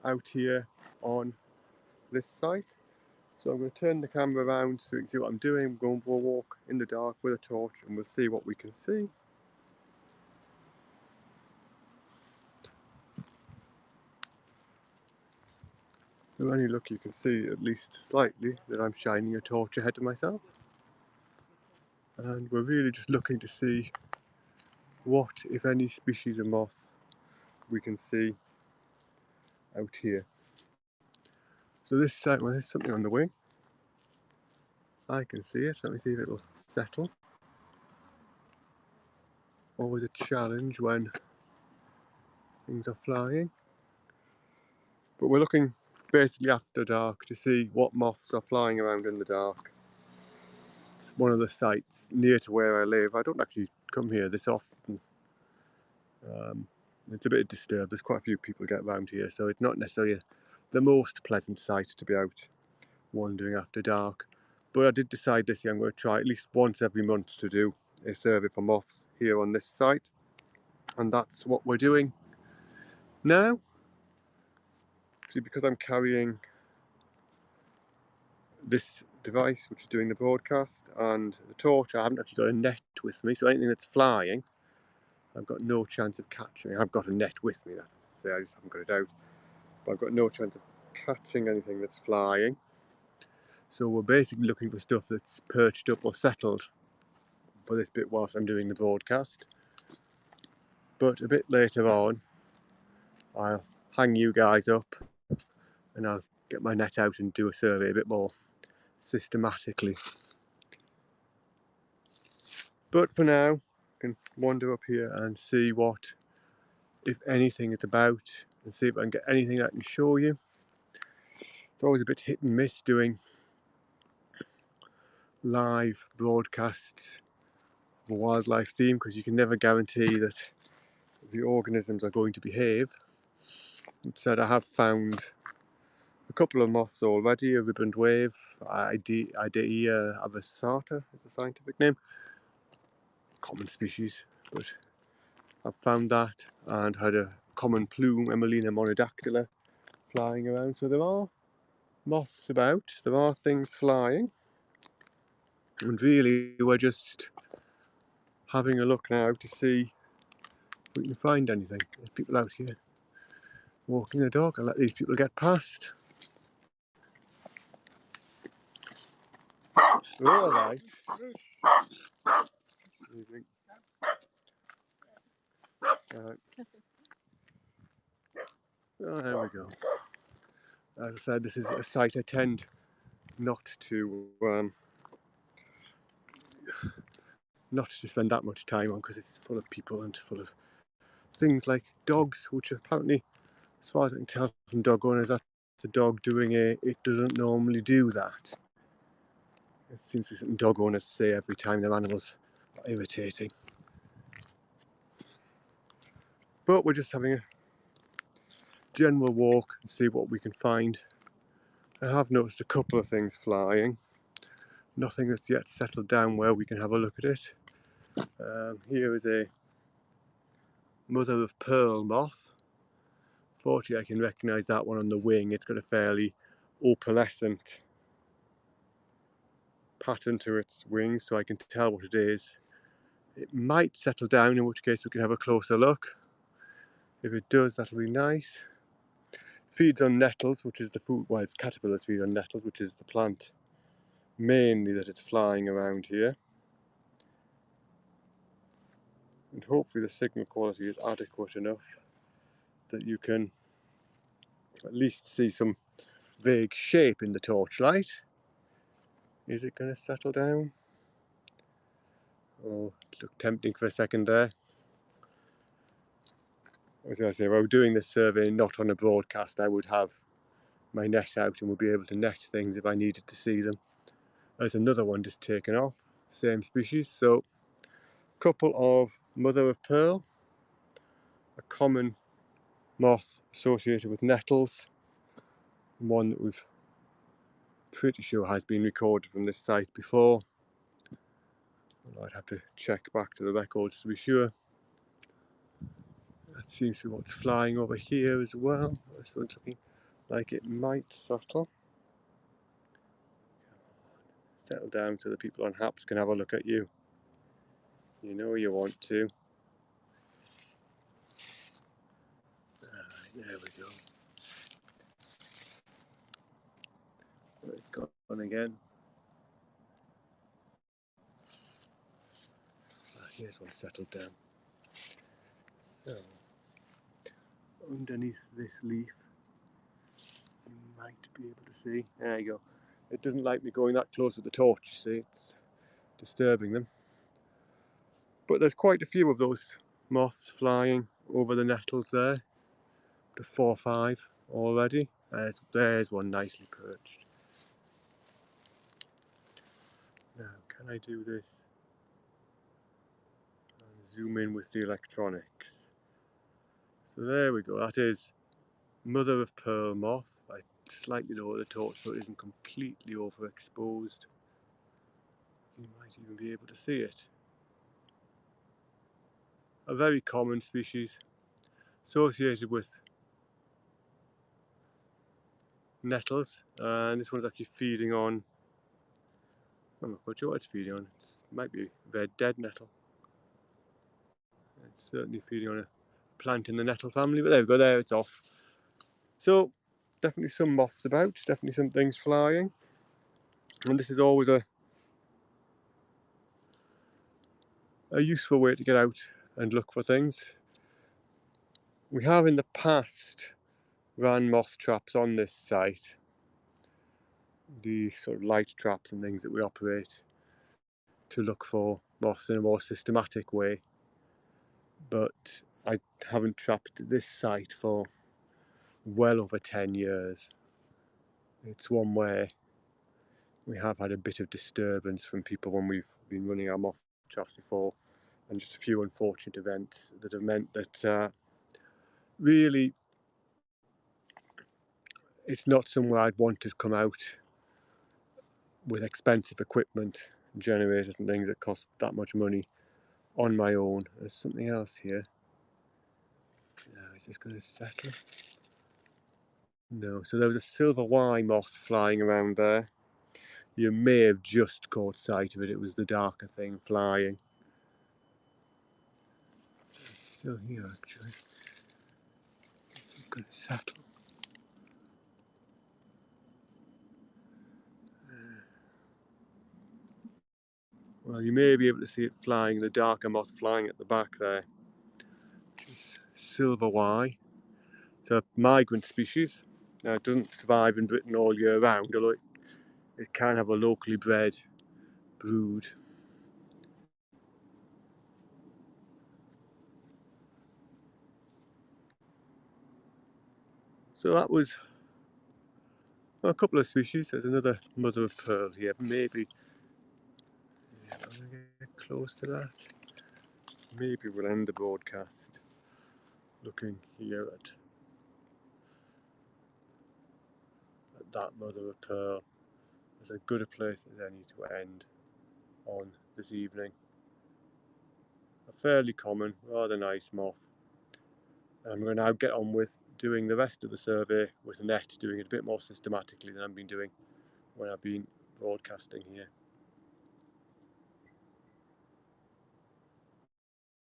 out here on this site. So I'm going to turn the camera around so you can see what I'm doing. I'm going for a walk in the dark with a torch and we'll see what we can see. With any luck you can see at least slightly that I'm shining a torch ahead of myself. And we're really just looking to see what, if any, species of moss we can see out here. So this site, well, there's something on the wing. I can see it. Let me see if it'll settle. Always a challenge when things are flying. But we're looking basically after dark to see what moths are flying around in the dark. It's one of the sites near to where I live. I don't actually come here this often. It's a bit disturbed. There's quite a few people get around here, so it's not necessarily the most pleasant site to be out wandering after dark. But I did decide this year I'm going to try at least once every month to do a survey for moths here on this site, and that's what we're doing now. See, because I'm carrying this device which is doing the broadcast and the torch, I haven't actually got a net with me, so anything that's flying I've got no chance of catching. I've got a net with me, that's to say, I just haven't got it out, but I've got no chance of catching anything that's flying. So we're basically looking for stuff that's perched up or settled for this bit whilst I'm doing the broadcast. But a bit later on I'll hang you guys up and I'll get my net out and do a survey a bit more systematically. But for now I can wander up here and see what, if anything, it's about, and see if I can get anything I can show you. It's always a bit hit and miss doing live broadcasts of a wildlife theme, because you can never guarantee that the organisms are going to behave. Instead, I have found a couple of moths already, a ribboned wave, Idea avasata is the scientific name, common species, but I've found that, and had a common plume, Emelina monodactyla, flying around. So there are moths about, there are things flying, and really we're just having a look now to see if we can find anything. There's people out here walking the dog. I'll let these people get past. Alright. Evening. Oh, there we go. As I said, this is a site I tend not to spend that much time on, because it's full of people and full of things like dogs, which apparently, as far as I can tell from dog owners, that's a dog doing it doesn't normally do that. It seems to be something dog owners say every time their animals are irritating. But we're just having a general walk and see what we can find. I have noticed a couple of things flying. Nothing that's yet settled down where we can have a look at it. Here is a mother of pearl moth. Fortunately I can recognise that one on the wing. It's got a fairly opalescent pattern to its wings, so I can tell what it is. It might settle down, in which case we can have a closer look. If it does, that'll be nice. Feeds on nettles, which is the food, well, its caterpillars feed on nettles, which is the plant mainly that it's flying around here. And hopefully the signal quality is adequate enough that you can at least see some vague shape in the torchlight. Is it going to settle down? Oh, it looked tempting for a second there. As I say, if I were doing this survey not on a broadcast, I would have my net out and would be able to net things if I needed to see them. There's another one just taken off, same species. So a couple of mother of pearl, a common moth associated with nettles, one that we've pretty sure has been recorded from this site before. I'd have to check back to the records to be sure. That seems to be what's flying over here as well. This one's looking like it might settle. Settle down so the people on HAPS can have a look at you. You know you want to. There we go. It's gone again. Here's one settled down. So, underneath this leaf, you might be able to see. There you go. It doesn't like me going that close with the torch, you see. It's disturbing them. But there's quite a few of those moths flying over the nettles there. To 4 or 5 already. There's one nicely perched. Now, can I do this? And zoom in with the electronics. So there we go. That is mother of pearl moth. I slightly lower the torch so it isn't completely overexposed. You might even be able to see it. A very common species associated with nettles, and this one's actually feeding on, I'm not quite sure what it's feeding on. It might be red dead nettle. It's certainly feeding on a plant in the nettle family, but there we go, there it's off. So definitely some moths about, definitely some things flying, and this is always a useful way to get out and look for things. We have in the past ran moth traps on this site, the sort of light traps and things that we operate to look for moths in a more systematic way, but I haven't trapped this site for well over 10 years. It's one where we have had a bit of disturbance from people when we've been running our moth traps before, and just a few unfortunate events that have meant that really it's not somewhere I'd want to come out with expensive equipment, generators and things that cost that much money on my own. There's something else here. Now, is this going to settle? No. So there was a silver Y moth flying around there. You may have just caught sight of it. It was the darker thing flying. It's still here actually. It's going to settle. Well, you may be able to see it flying, the darker moth flying at the back there. It's silver Y. It's a migrant species. Now, it doesn't survive in Britain all year round, although it can have a locally bred brood. So that was a couple of species. There's another mother of pearl here. Maybe, I'm going to get close to that. Maybe we'll end the broadcast looking here at that mother of pearl. As good a place as any to end on this evening. A fairly common, rather nice moth. And I'm going to now get on with doing the rest of the survey with a net, doing it a bit more systematically than I've been doing when I've been broadcasting here.